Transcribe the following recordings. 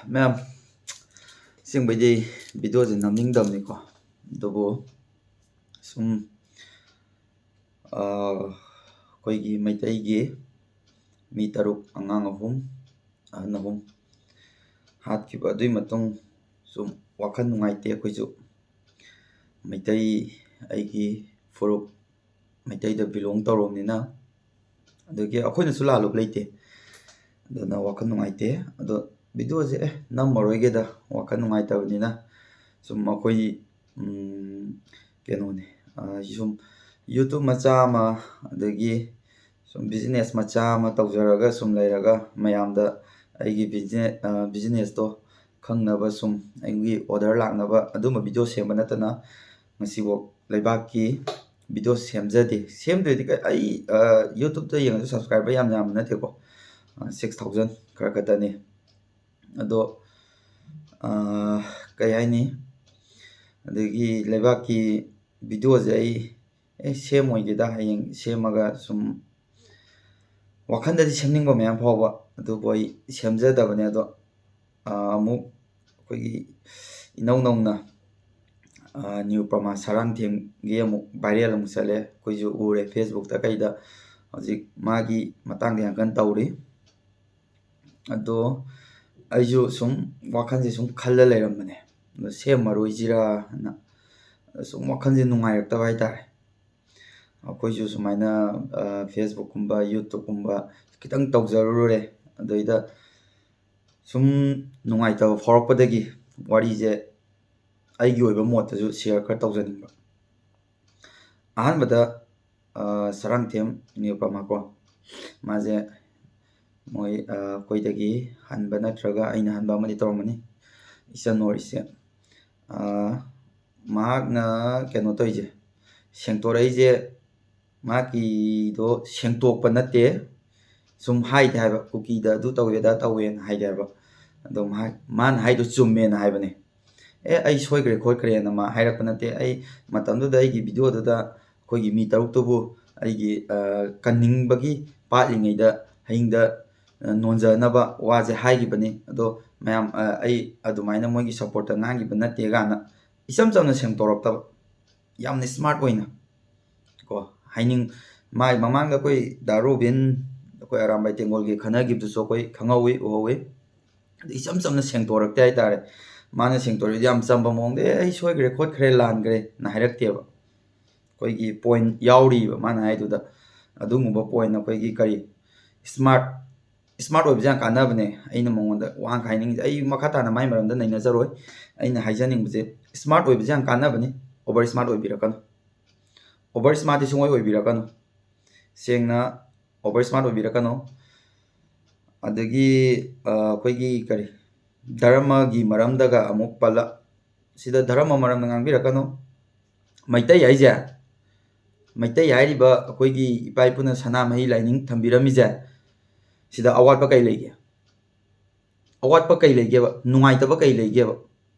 ꯃꯌꯥꯝ ꯑꯁꯦꯡꯕꯩꯗꯤ ꯚꯤꯗꯤꯑꯣꯁꯦ ꯅꯝꯅꯤꯡꯗꯕꯅꯤꯀꯣ ꯑꯗꯨꯕꯨ ꯁꯨꯝ ꯑꯩꯈꯣꯏꯒꯤ ꯃꯩꯇꯩꯒꯤ ꯃꯤ 6 ꯑꯉꯥꯡ 3 ꯑꯍꯟ 3 ꯍꯥꯠꯈꯤꯕ ꯑꯗꯨꯒꯤ ꯃꯇꯨꯡ ꯁꯨꯝ ꯋꯥꯈꯜ ꯅꯨꯡꯉꯥꯏꯇꯦ ꯑꯩꯈꯣꯏꯁꯨ ꯃꯩꯇꯩ ꯑꯩꯒꯤ ꯐꯨꯔꯨꯞ ꯃꯩꯇꯩꯗ ꯕꯤꯂꯣꯡ ꯇꯧꯔꯕꯅꯤꯅ ꯑꯗꯒꯤ ꯑꯩꯈꯣꯏꯅꯁꯨ ꯂꯥꯜꯂꯨꯕ ꯂꯩꯇꯦ ꯑꯗꯨꯅ ꯋꯥꯈꯜ ꯅꯨꯡꯉꯥꯏꯇꯦ ꯑꯗꯣ ꯚꯤꯗꯤꯑꯣꯁꯦ ꯅꯝꯃꯔꯣꯏꯒꯦꯗ ꯋꯥꯈꯜ ꯅꯨꯡꯉꯥꯏꯇꯕꯅꯤꯅ ꯁꯨꯝ ꯑꯩꯈꯣꯏ ꯀꯩꯅꯣꯅꯦ ꯁꯨꯝ ꯌꯨꯇꯨꯕ ꯃꯆꯥ ꯑꯃ ꯑꯗꯒꯤ ꯁꯨꯝ ꯕꯤꯖꯤꯅꯦꯁ ꯃꯆꯥ ꯑꯃ ꯇꯧꯖꯔꯒ ꯁꯨꯝ ꯂꯩꯔꯒ ꯃꯌꯥꯝꯗ ꯑꯩꯒꯤ ꯕꯤꯖꯤꯅꯦꯁꯇꯣ ꯈꯪꯅꯕ ꯁꯨꯝ ꯑꯩꯒꯤ ꯑꯣꯔꯗꯔ ꯂꯥꯛꯅꯕ ꯑꯗꯨꯝꯕ ꯚꯤꯗꯤꯑꯣ ꯁꯦꯝꯕ ꯅꯠꯇꯅ ꯉꯁꯤꯐꯥꯎ ꯂꯩꯕꯥꯛꯀꯤ ꯚꯤꯗꯤꯑꯣ ꯁꯦꯝꯖꯗꯦ ꯁꯦꯝꯗ꯭ꯔꯗꯤ ꯑꯩ ꯌꯨꯇꯨꯕꯇ ꯌꯦꯡꯉꯁꯨ ꯁꯕꯁꯀ꯭ꯔꯥꯏꯕꯔ ꯌꯥꯝ ꯅꯠꯇꯦꯀꯣ 6,000 ꯈꯔ ꯈꯛꯇꯅꯤ ꯑꯗꯣ ꯀꯩ ꯍꯥꯏꯅꯤ ꯑꯗꯒꯤ ꯂꯩꯕꯥꯛꯀꯤ ꯚꯤꯗꯤꯑꯣꯁꯦ ꯑꯩ ꯁꯦꯝꯃꯣꯏꯒꯦꯗ ꯍꯌꯦꯡ ꯁꯦꯝꯃꯒ ꯁꯨꯝ ꯋꯥꯈꯟꯗꯗꯤ ꯁꯦꯝꯅꯤꯡꯕ ꯃꯌꯥꯝ ꯐꯥꯎꯕ ꯑꯗꯨꯕꯨ ꯑꯩ ꯁꯦꯝꯖꯗꯕꯅꯦ ꯑꯗꯣ ꯑꯃꯨꯛ ꯑꯩꯈꯣꯏꯒꯤ ꯏꯅꯧ ꯅꯧꯅ ꯅ꯭ꯌꯨ ꯄ꯭ꯔꯃꯥ ꯁꯔꯥꯡꯊꯦꯝꯒꯤ ꯑꯃꯨꯛ ꯚꯥꯏꯔꯦꯜ ꯑꯃꯨꯛ ꯆꯠꯂꯦ ꯑꯩꯈꯣꯏꯁꯨ ꯎꯔꯦ ꯐꯦꯁꯕꯨꯛꯇ ꯀꯩꯗ ꯍꯧꯖꯤꯛ ꯃꯥꯒꯤ ꯃꯇꯥꯡꯗ ꯌꯥꯝ ꯀꯟꯅ ꯇꯧꯔꯤ ꯑꯗꯣ ꯑꯩꯁꯨ ꯁꯨꯝ ꯋꯥꯈꯜꯁꯦ ꯁꯨꯝ ꯈꯜꯂ ꯂꯩꯔꯝꯕꯅꯦ ꯑꯗꯣ ꯁꯦꯝꯃꯔꯣꯏꯁꯤꯔꯥꯅ ꯁꯨꯝ ꯋꯥꯈꯜꯁꯦ ꯅꯨꯡꯉꯥꯏꯔꯛꯇꯕ ꯍꯥꯏꯇꯥꯔꯦ ꯑꯩꯈꯣꯏꯁꯨ ꯁꯨꯃꯥꯏꯅ ꯐꯦꯁꯕꯨꯛꯀꯨꯝꯕ ꯌꯨꯇꯨꯕꯀꯨꯝꯕ ꯈꯤꯇꯪ ꯇꯧꯖꯔꯨꯔꯦ ꯑꯗꯩꯗ ꯁꯨꯝ ꯅꯨꯡꯉꯥꯏꯇꯕ ꯐꯥꯎꯔꯛꯄꯗꯒꯤ ꯋꯥꯔꯤꯁꯦ ꯑꯩꯒꯤ ꯑꯣꯏꯕ ꯃꯣꯠꯇꯁꯨ ꯁꯤꯌꯔ ꯈꯔ ꯇꯧꯖꯅꯤꯡꯕ ꯑꯍꯥꯟꯕꯗ ꯁꯔꯥꯡꯊꯦꯝ ꯅꯤꯔꯨꯄꯃꯥ ꯀꯣ ꯃꯥꯁꯦ ꯃꯣꯏ ꯑꯩꯈꯣꯏꯗꯒꯤ ꯍꯟꯕ ꯅꯠꯇ꯭ꯔꯒ ꯑꯩꯅ ꯍꯟꯕ ꯑꯃꯗꯤ ꯇꯧꯔꯝꯃꯅꯤ ꯏꯆꯟ ꯑꯣꯏꯔꯤꯁꯦ ꯃꯍꯥꯛꯅ ꯀꯩꯅꯣ ꯇꯧꯔꯤꯁꯦ ꯁꯦꯡꯇꯣꯔꯛꯏꯁꯦ ꯃꯍꯥꯛꯀꯤꯗꯣ ꯁꯦꯡꯇꯣꯛꯄ ꯅꯠꯇꯦ ꯁꯨꯝ ꯍꯥꯏꯗꯦ ꯍꯥꯏꯕ ꯀꯨꯀꯤꯗ ꯑꯗꯨ ꯇꯧꯋꯦ ꯑꯗꯥ ꯇꯧꯋꯦꯅ ꯍꯥꯏꯗꯦ ꯍꯥꯏꯕ ꯑꯗꯣ ꯃꯥꯅ ꯍꯥꯏꯗꯣ ꯆꯨꯝꯃꯦꯅ ꯍꯥꯏꯕꯅꯦ ꯑꯩ ꯁꯣꯏꯈ꯭ꯔꯦ ꯈꯣꯠꯈ꯭ꯔꯦꯅ ꯃꯥ ꯍꯥꯏꯔꯛꯄ ꯅꯠꯇꯦ ꯑꯩ ꯃꯇꯝꯗꯨꯗ ꯑꯩꯒꯤ ꯚꯤꯗꯤꯑꯣꯗꯨꯗ ꯑꯩꯈꯣꯏꯒꯤ ꯃꯤ 6ꯇꯨꯕꯨ ꯑꯩꯒꯤ ꯀꯟꯅꯤꯡꯕꯒꯤ ꯄꯥꯠꯂꯤꯉꯩꯗ ꯍꯌꯦꯡꯗ ꯅꯣꯟꯖꯅꯕ ꯋꯥꯁꯦ ꯍꯥꯏꯈꯤꯕꯅꯤ ꯑꯗꯣ ꯃꯌꯥꯝ ꯑꯩ ꯑꯗꯨꯃꯥꯏꯅ ꯃꯣꯏꯒꯤ ꯁꯞꯄꯣꯔꯠꯇ ꯉꯥꯡꯈꯤꯕ ꯅꯠꯇꯦ ꯀꯥꯟꯅ ꯏꯆꯝ ꯆꯝꯅ ꯁꯦꯡꯇꯣꯔꯛꯇꯕ ꯌꯥꯝꯅ ꯁ꯭ꯃꯥꯔꯠ ꯑꯣꯏꯅ ꯀꯣ ꯃꯥꯒꯤ ꯃꯃꯥꯡꯗ ꯑꯩꯈꯣই ꯗꯥ ꯔꯣꯕꯤꯟ ꯑꯩꯈꯣꯏ ꯑꯔꯥꯝꯕꯥꯏ ꯇꯦꯡꯒꯣꯜꯒꯤ ꯈꯟꯅꯈꯤꯕꯗꯨꯁꯨ ꯑꯩꯈꯣꯏ ꯈꯪꯍꯧꯋꯤ ꯎꯍꯧꯋꯤ ꯑꯗ ꯏꯆꯝ ꯆꯝꯅ ꯁꯦꯡꯇꯣꯔꯛꯇꯦ ꯍꯥꯏꯇꯥꯔꯦ ꯃꯥꯅ ꯁꯦꯡꯇꯣꯔꯛꯏꯗꯤ ꯌꯥꯝ ꯆꯝꯕ ꯃꯑꯣꯡꯗ ꯑꯩ ꯁꯣꯏꯈ꯭ꯔꯦ ꯈꯣꯠꯈ꯭ꯔꯦ ꯂꯥꯟꯈ꯭ꯔꯦꯅ ꯍꯥꯏꯔꯛꯇꯦꯕ ꯑꯩꯈꯣꯏꯒꯤ ꯄꯣꯏꯟ ꯌꯥꯎꯔꯤꯕ ꯃꯥꯅ ꯍꯥꯏꯗꯨꯗ ꯑꯗꯨꯒꯨꯝꯕ ꯄꯣꯏꯟ ꯑꯩꯈꯣꯏꯒꯤ ꯀꯔꯤ ꯁ꯭ꯃꯥꯔꯠ ꯑꯣꯏꯕꯁꯦ ꯌꯥꯝ ꯀꯥꯟꯅꯕꯅꯦ ꯑꯩꯅ ꯃꯉꯣꯟꯗ ꯋꯥꯍꯪ ꯍꯥꯏꯅꯤꯡꯉꯤꯁꯦ ꯑꯩ ꯃꯈꯥ ꯇꯥꯅ ꯃꯥꯏ ꯃꯔꯝꯗ ꯅꯩꯅꯖꯔꯣꯏ ꯑꯩꯅ ꯍꯥꯏꯖꯅꯤꯡꯕꯁꯦ ꯁ꯭ꯃꯥꯔꯠ ꯑꯣꯏꯕꯁꯦ ꯌꯥꯝ ꯀꯥꯟꯅꯕꯅꯤ ꯑꯣꯚꯔ ꯁ꯭ꯃꯥꯔꯠ ꯑꯣꯏꯕꯤꯔꯛꯀꯅꯨ ꯑꯣꯚꯔ ꯁ꯭ꯃꯥꯔꯠꯇꯤ ꯁꯨꯡꯑꯣꯏ ꯑꯣꯏꯕꯤꯔꯛꯀꯅꯨ ꯁꯦꯡꯅ ꯑꯣꯚꯔ ꯁ꯭ꯃꯥꯔꯠ ꯑꯣꯏꯕꯤꯔꯛꯀꯅꯨ ꯑꯗꯒꯤ ꯑꯩꯈꯣꯏꯒꯤ ꯀꯔꯤ ꯙꯔꯃꯒꯤ ꯃꯔꯝꯗꯒ ꯑꯃꯨꯛ ꯄꯜꯂ ꯁꯤꯗ ꯙꯔꯃ ꯃꯔꯝꯗ ꯉꯥꯡꯕꯤꯔꯛꯀꯅꯨ ꯃꯩꯇꯩ ꯍꯥꯏꯁꯦ ꯃꯩꯇꯩ ꯍꯥꯏꯔꯤꯕ ꯑꯩꯈꯣꯏꯒꯤ ꯏꯄꯥ ꯏꯄꯨꯅ ꯁꯅꯥꯃꯍꯤ ꯂꯥꯏꯅꯤꯡ ꯊꯝꯕꯤꯔꯝꯃꯤꯁꯦ ꯁꯤꯗ ꯑꯋꯥꯠꯄ ꯀꯩ ꯂꯩꯒꯦ ꯑꯋꯥꯠꯄ ꯀꯩ ꯂꯩꯒꯦꯕ ꯅꯨꯡꯉꯥꯏꯇꯕ ꯀꯩ ꯂꯩꯒꯦꯕ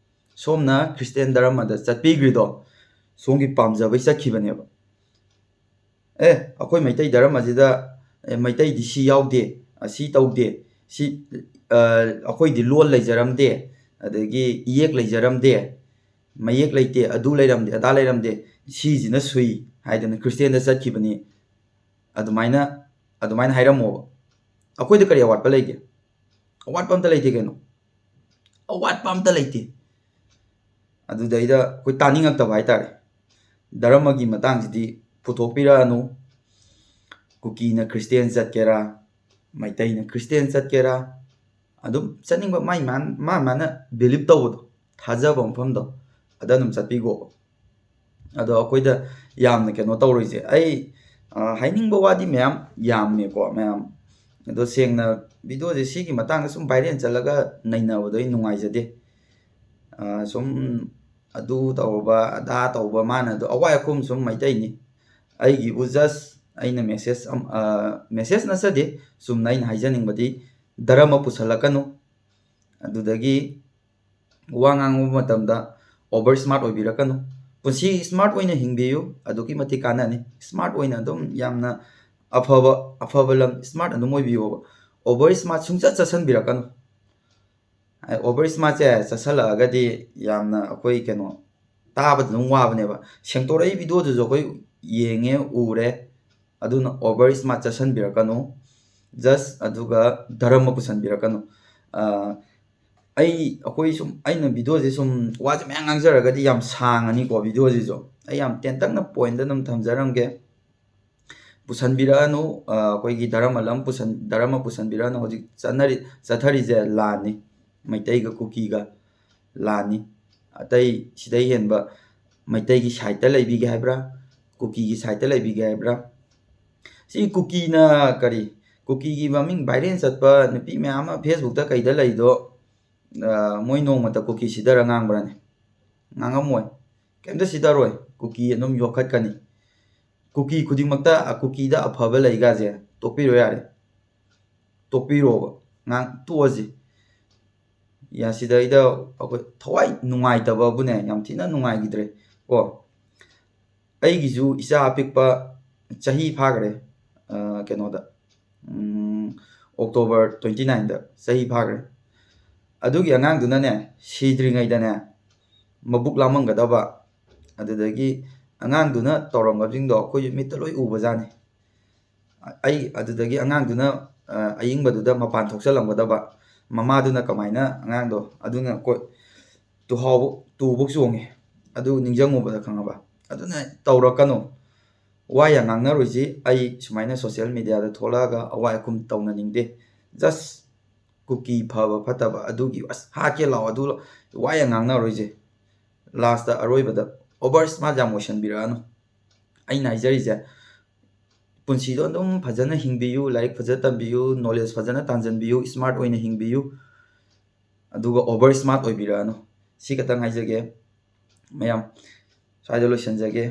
ꯁꯣꯝꯅ ꯈ꯭ꯔꯤꯁꯇꯦꯟ ꯙꯔꯃꯗ ꯆꯠꯄꯤꯈ꯭ꯔꯤꯗꯣ ꯁꯣꯝꯒꯤ ꯄꯥꯝꯖꯕꯩ ꯆꯠꯈꯤꯕꯅꯦꯕ ꯑꯩꯈꯣꯏ ꯃꯩꯇꯩ ꯙꯔꯃꯁꯤꯗ ꯃꯩꯇꯩꯗꯤ ꯁꯤ ꯌꯥꯎꯗꯦ ꯁꯤ ꯇꯧꯗꯦ ꯁꯤ ꯑꯩꯈꯣꯏꯗꯤ ꯂꯣꯟ ꯂꯩꯖꯔꯝꯗꯦ ꯑꯗꯒꯤ ꯏꯌꯦꯛ ꯂꯩꯖꯔꯝꯗꯦ ꯃꯌꯦꯛ ꯂꯩꯇꯦ ꯑꯗꯨ ꯂꯩꯔꯝꯗꯦ ꯑꯗꯥ ꯂꯩꯔꯝꯗꯦ ꯁꯤꯁꯤꯅ ꯁꯨꯏ ꯍꯥꯏꯗꯅ ꯈ꯭ꯔꯤꯁꯇꯦꯟꯗ ꯆꯠꯈꯤꯕꯅꯤ ꯑꯗꯨꯃꯥꯏꯅ ꯍꯥꯏꯔꯝꯃꯣꯕ ꯑꯩꯈꯣꯏꯗ ꯀꯔꯤ ꯑꯋꯥꯠꯄ ꯂꯩꯒꯦ ꯑꯋꯥꯠꯄ ꯑꯝꯇ ꯂꯩꯇꯦ ꯀꯩꯅꯣ ꯑꯋꯥꯠꯄ ꯑꯝꯇ ꯂꯩꯇꯦ ꯑꯗꯨꯗꯩꯗ ꯑꯩꯈꯣꯏ ꯇꯥꯅꯤꯡꯉꯛꯇꯕ ꯍꯥꯏꯇꯥꯔꯦ ꯙꯔꯃꯒꯤ ꯃꯇꯥꯡꯁꯤꯗꯤ ꯄꯨꯊꯣꯛꯄꯤꯔꯛꯑꯅꯨ ꯀꯨꯀꯤꯅ ꯈ꯭ꯔꯤꯁꯇꯦꯟ ꯆꯠꯀꯦꯔꯥ ꯃꯩꯇꯩꯅ ꯈ꯭ꯔꯤꯁꯇꯦꯟ ꯆꯠꯀꯦꯔꯥ ꯑꯗꯨꯝ ꯆꯠꯅꯤꯡꯕ ꯃꯥꯅ ꯕꯤꯂꯤꯞ ꯇꯧꯕꯗꯣ ꯊꯥꯖꯕ ꯃꯐꯝꯗꯣ ꯑꯗ ꯑꯗꯨꯝ ꯆꯠꯄꯤꯈꯣꯕ ꯑꯗꯣ ꯑꯩꯈꯣꯏꯗ ꯌꯥꯝꯅ ꯀꯩꯅꯣ ꯇꯧꯔꯤꯁꯦ ꯑꯩ ꯍꯥꯏꯅꯤꯡꯕ ꯋꯥꯗꯤ ꯃꯌꯥꯝ ꯌꯥꯝꯃꯦꯀꯣ ꯃꯌꯥꯝ ꯑꯗꯣ ꯁꯦꯡꯅ ꯚꯤꯗꯤꯑꯣꯁꯦ ꯁꯤꯒꯤ ꯃꯇꯥꯡꯗ ꯁꯨꯝ ꯚꯥꯏꯔꯦꯜ ꯆꯠꯂꯒ ꯅꯩꯅꯕꯗꯣ ꯑꯩ ꯅꯨꯡꯉꯥꯏꯖꯗꯦ ꯁꯨꯝ ꯑꯗꯨ ꯇꯧꯕ ꯑꯗꯥ ꯇꯧꯕ ꯃꯥꯅ ꯑꯗꯣ ꯑꯋꯥꯏ ꯑꯈꯨꯝ ꯁꯨꯝ ꯃꯩꯇꯩꯅꯤ ꯑꯩꯒꯤꯕꯨ ꯖꯁ ꯑꯩꯅ ꯃꯦꯁꯦꯖ ꯅꯠꯆꯗꯦ ꯆꯨꯝꯅ ꯑꯩꯅ ꯍꯥꯏꯖꯅꯤꯡꯕꯗꯤ ꯙꯔꯃ ꯄꯨꯁꯜꯂꯛꯀꯅꯨ ꯑꯗꯨꯗꯒꯤ ꯋꯥ ꯉꯥꯡꯕ ꯃꯇꯝꯗ ꯑꯣꯚꯔ ꯁ꯭ꯃꯥꯔꯠ ꯑꯣꯏꯕꯤꯔꯛꯀꯅꯨ ꯄꯨꯟꯁꯤ ꯁ꯭ꯃꯥꯔꯠ ꯑꯣꯏꯅ ꯍꯤꯡꯕꯤꯌꯨ ꯑꯗꯨꯛꯀꯤ ꯃꯇꯤꯛ ꯀꯥꯟꯅꯅꯤ ꯁ꯭ꯃꯥꯔꯠ ꯑꯣꯏꯅ ꯑꯗꯨꯝ ꯌꯥꯝꯅ ꯑꯐꯕ ꯂꯝ ꯁ꯭ꯃꯥꯔꯠ ꯑꯗꯨꯝ ꯑꯣꯏꯕꯤꯌꯣꯕ ꯑꯣꯚꯔ ꯁ꯭ꯃꯥꯔꯠ ꯁꯨꯡꯆꯠ ꯆꯠꯁꯟꯕꯤꯔꯛꯀꯅꯨ ꯑꯣꯚꯔ ꯏꯁꯃꯥꯔꯠꯁꯦ ꯆꯠꯁꯜꯂꯛꯑꯒꯗꯤ ꯌꯥꯝꯅ ꯑꯩꯈꯣꯏ ꯀꯩꯅꯣ ꯇꯥꯕꯗ ꯑꯗꯨꯝ ꯋꯥꯕꯅꯦꯕ ꯁꯦꯡꯇꯣꯔꯛꯏ ꯚꯤꯗꯤꯑꯣꯗꯨꯁꯨ ꯑꯩꯈꯣꯏ ꯌꯦꯡꯉꯦ ꯎꯔꯦ ꯑꯗꯨꯅ ꯑꯣꯚꯔ ꯏꯁꯃꯥꯔꯠ ꯆꯠꯁꯟꯕꯤꯔꯛꯀꯅꯨ ꯖꯁ ꯑꯗꯨꯒ ꯙꯔꯃ ꯄꯨꯁꯟꯕꯤꯔꯛꯀꯅꯨ ꯑꯩꯈꯣꯏ ꯁꯨꯝ ꯑꯩꯅ ꯚꯤꯗꯤꯑꯣꯁꯦ ꯁꯨꯝ ꯋꯥꯁꯦ ꯃꯌꯥꯝ ꯉꯥꯡꯖꯔꯒꯗꯤ ꯌꯥꯝ ꯁꯥꯡꯉꯅꯤꯀꯣ ꯚꯤꯗꯤꯑꯣꯁꯤꯁꯨ ꯑꯩ ꯌꯥꯝ ꯇꯦꯟꯇꯛꯅ ꯄꯣꯏꯟꯗ ꯑꯗꯨꯝ ꯊꯝꯖꯔꯝꯒꯦ ꯄꯨꯁꯟꯕꯤꯔꯛꯑꯅꯨ ꯑꯩꯈꯣꯏꯒꯤ ꯙꯔꯃ ꯄꯨꯁꯟꯕꯤꯔꯛꯑꯅꯨ ꯍꯧꯖꯤꯛ ꯆꯠꯊꯔꯤꯁꯦ ꯂꯥꯟꯅꯤ ꯃꯩꯇꯩꯒ ꯀꯨꯀꯤꯒ ꯂꯥꯟꯅꯤ ꯑꯇꯩ ꯁꯤꯗꯩ ꯍꯦꯟꯕ ꯃꯩꯇꯩꯒꯤ ꯁꯥꯏꯠꯇ ꯂꯩꯕꯤꯒꯦ ꯍꯥꯏꯕ꯭ꯔꯥ ꯀꯨꯀꯤꯒꯤ ꯁꯥꯏꯠꯇ ꯂꯩꯕꯤꯒꯦ ꯍꯥꯏꯕ꯭ꯔꯥ ꯁꯤ ꯀꯨꯀꯤꯒꯤ ꯃꯃꯤꯡ ꯚꯥꯏꯔꯦꯟ ꯆꯠꯄ ꯅꯨꯄꯤ ꯃꯌꯥꯝ ꯑꯃ ꯐꯦꯁꯕꯨꯛꯇ ꯀꯩꯗ ꯂꯩꯗꯣ ꯃꯣꯏ ꯅꯣꯡꯃꯇ ꯀꯨꯀꯤ ꯁꯤꯗꯔ ꯉꯥꯡꯕ꯭ꯔꯅꯦ ꯉꯥꯡꯉꯝꯃꯣꯏ ꯀꯩꯝꯇ ꯁꯤꯗꯔꯣꯏ ꯀꯨꯀꯤ ꯑꯗꯨꯝ ꯌꯣꯛꯈꯠꯀꯅꯤ ꯀꯨꯀꯤ ꯈꯨꯗꯤꯡꯃꯛꯇ ꯀꯨꯀꯤꯗ ꯑꯐꯕ ꯂꯩꯒꯥꯁꯦ ꯇꯣꯛꯄꯤꯔꯣ ꯌꯥꯔꯦ ꯇꯣꯛꯄꯤꯔꯣꯕ ꯇꯣꯛꯑꯁꯤ ꯁꯤꯗꯩꯗ ꯑꯩꯈꯣꯏ ꯊꯋꯥꯏ ꯅꯨꯡꯉꯥꯏꯇꯕꯕꯨꯅꯦ ꯌꯥꯝ ꯊꯤꯅ ꯅꯨꯡꯉꯥꯏꯈꯤꯗ꯭ꯔꯦ ꯀꯣ ꯑꯩꯒꯤꯁꯨ ꯏꯆꯥ ꯑꯄꯤꯛꯄ ꯆꯍꯤ ꯐꯥꯈ꯭ꯔꯦ ꯀꯩꯅꯣꯗ ꯑꯣꯛꯇꯣꯕꯔ 29ꯗ ꯆꯍꯤ ꯐꯥꯈ꯭ꯔꯦ ꯑꯗꯨꯒꯤ ꯑꯉꯥꯡꯗꯨꯅꯅꯦ ꯁꯤꯗ꯭ꯔꯤꯉꯩꯗꯅꯦ ꯃꯕꯨꯛ ꯂꯥꯝꯃꯝꯒꯗꯕ ꯑꯗꯨꯗꯒꯤ ꯑꯉꯥꯡꯗꯨꯅ ꯇꯧꯔꯝꯕꯁꯤꯡꯗꯣ ꯑꯩꯈꯣꯏꯁꯨ ꯃꯤꯠꯇ ꯂꯣꯏ ꯎꯕꯖꯥꯠꯅꯤ ꯑꯗꯨꯗꯒꯤ ꯑꯉꯥꯡꯗꯨꯅ ꯑꯏꯪꯕꯗꯨꯗ ꯃꯄꯥꯟ ꯊꯣꯛꯆꯜꯂꯝꯒꯗꯕ ꯃꯃꯥꯗꯨꯅ ꯀꯃꯥꯏꯅ ꯑꯉꯥꯡꯗꯣ ꯑꯗꯨꯅ ꯇꯨꯕꯧ ꯆꯣꯡꯉꯦ ꯑꯗꯨ ꯅꯤꯡꯁꯤꯡꯉꯨꯕꯗ ꯈꯪꯉꯕ ꯑꯗꯨꯅ ꯇꯧꯔꯛꯀꯅꯨ ꯋꯥ ꯌꯥꯝ ꯉꯥꯡꯅꯔꯣꯏꯁꯤ ꯑꯩ ꯁꯨꯃꯥꯏꯅ ꯁꯣꯁꯤꯌꯦꯜ ꯃꯦꯗꯤꯌꯥꯗ ꯊꯣꯛꯂꯛꯑꯒ ꯑꯋꯥꯏ ꯑꯈꯨꯝ ꯇꯧꯅꯅꯤꯡꯗꯦ ꯖꯁ ꯀꯨꯀꯤ ꯐꯕ ꯐꯠꯇꯕ ꯑꯗꯨꯒꯤ ꯍꯥꯠꯀꯦ ꯂꯥꯛꯑꯣ ꯑꯗꯨ ꯋꯥ ꯌꯥꯝ ꯉꯥꯡꯅꯔꯣꯏꯁꯦ ꯂꯥꯁꯇ ꯑꯔꯣꯏꯕꯗ ꯑꯣꯚꯔ ꯏꯁꯃꯥꯔꯠ ꯌꯥꯝ ꯑꯣꯏꯁꯟꯕꯤꯔꯛꯑꯅꯨ ꯑꯩꯅ ꯍꯥꯏꯖꯔꯤꯁꯦ ꯄꯨꯟꯁꯤꯗꯣ ꯑꯗꯨꯝ ꯐꯖꯅ ꯍꯤꯡꯕꯤꯌꯨ ꯂꯥꯏꯔꯤꯛ ꯐꯖꯅ ꯇꯝꯕꯤꯌꯨ ꯅꯣꯂꯦꯖ ꯐꯖꯅ ꯇꯥꯟꯁꯤꯟꯕꯤꯌꯨ ꯏꯁꯃꯥꯔꯠ ꯑꯣꯏꯅ ꯍꯤꯡꯕꯤꯌꯨ ꯑꯗꯨꯒ ꯑꯣꯚꯔ ꯏꯁꯃꯥꯔꯠ ꯑꯣꯏꯕꯤꯔꯛꯑꯅꯨ ꯁꯤ ꯈꯛꯇꯪ ꯍꯥꯏꯖꯒꯦ ꯃꯌꯥꯝ ꯁ꯭ꯋꯥꯏꯗ ꯂꯣꯏꯁꯤꯟꯖꯒꯦ